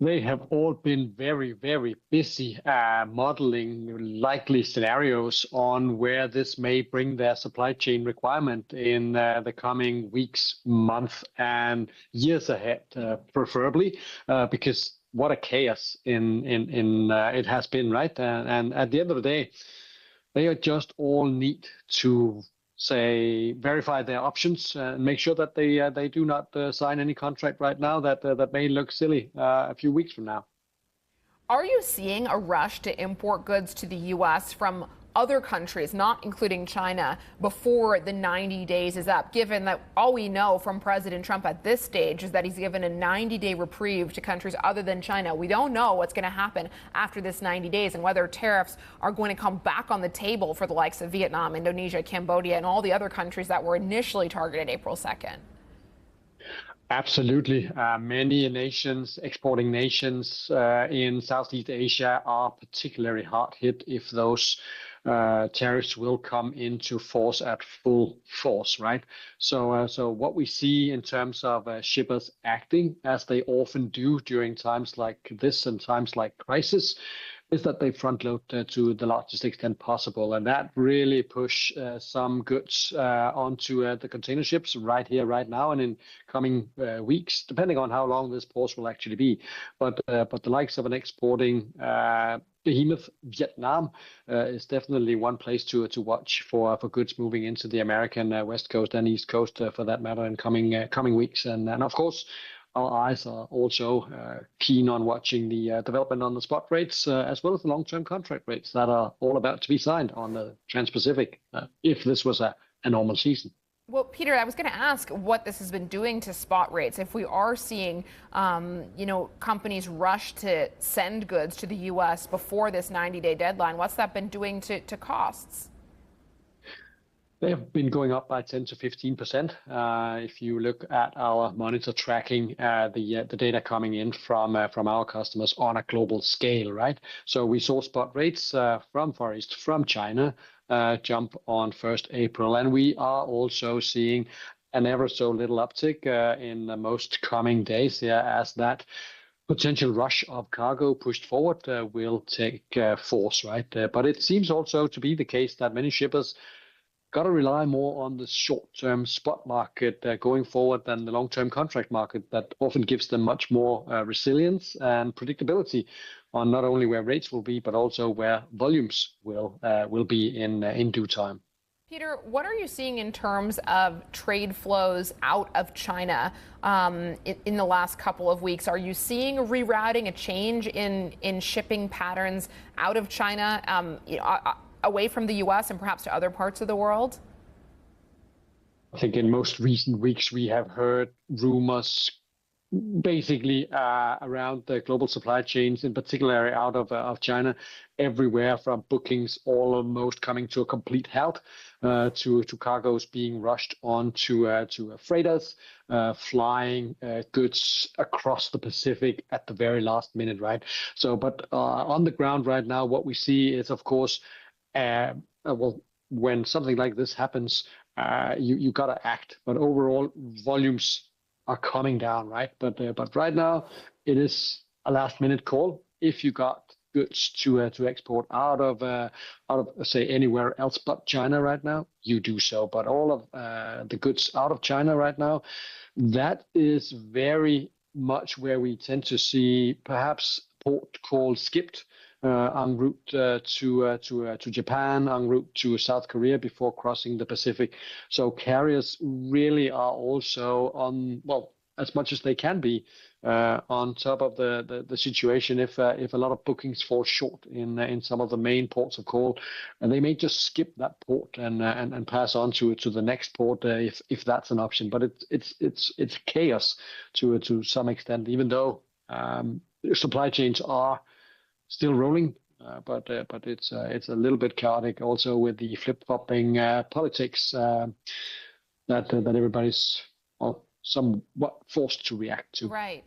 They have all been very, very busy modeling likely scenarios on where this may bring their supply chain requirement in the coming weeks, months, and years ahead, preferably, because what a chaos in it has been, right? And at the end of the day, they are just all need to say verify their options and make sure that they do not sign any contract right now that may look silly a few weeks from now. Are you seeing a rush to import goods to the U.S. from other countries, not including China, before the 90 days is up, given that all we know from President Trump at this stage is that he's given a 90-day reprieve to countries other than China? We don't know what's going to happen after this 90 days and whether tariffs are going to come back on the table for the likes of Vietnam, Indonesia, Cambodia, and all the other countries that were initially targeted April 2nd. Absolutely. Many nations, exporting nations in Southeast Asia are particularly hard hit if those tariffs will come into force at full force, right? So what we see in terms of shippers acting as they often do during times like this and times like crisis is that they front load to the largest extent possible. And that really push some goods onto the container ships right here, right now, and in coming weeks, depending on how long this pause will actually be. But the likes of an exporting behemoth, Vietnam, is definitely one place to watch for goods moving into the American West Coast and East Coast, for that matter, in coming weeks. And of course, our eyes are also keen on watching the development on the spot rates, as well as the long-term contract rates that are all about to be signed on the Trans-Pacific, if this was a normal season. Well, Peter, I was going to ask what this has been doing to spot rates. If we are seeing, companies rush to send goods to the U.S. before this 90-day deadline, what's that been doing to costs? They have been going up by 10 to 15%. If you look at our monitor tracking the data coming in from our customers on a global scale, right? So we saw spot rates from Far East, from China, jump on 1st April. And we are also seeing an ever so little uptick in the most coming days, as that potential rush of cargo pushed forward will take force, right? But it seems also to be the case that many shippers got to rely more on the short-term spot market going forward than the long-term contract market that often gives them much more resilience and predictability on not only where rates will be, but also where volumes will be in due time. Peter, what are you seeing in terms of trade flows out of China in the last couple of weeks? Are you seeing a rerouting, a change in shipping patterns out of China? Away from the U.S. and perhaps to other parts of the world? I think in most recent weeks we have heard rumors basically around the global supply chains, in particular out of China, everywhere from bookings almost coming to a complete halt, to cargoes being rushed onto freighters, flying goods across the Pacific at the very last minute, right? So, but on the ground right now, what we see is, of course, when something like this happens, you got to act. But overall, volumes are coming down, right? But right now, it is a last-minute call. If you got goods to export out of say anywhere else but China right now, you do so. But all of the goods out of China right now, that is very much where we tend to see perhaps port call skipped en route to Japan, en route to South Korea before crossing the Pacific. So carriers really are also on, well, as much as they can be, on top of the situation. If a lot of bookings fall short in some of the main ports of call, and they may just skip that port and pass on to the next port if that's an option. But it's chaos to some extent, even though supply chains are still rolling, but it's a little bit chaotic also with the flip-flopping politics that everybody's somewhat forced to react to. Right.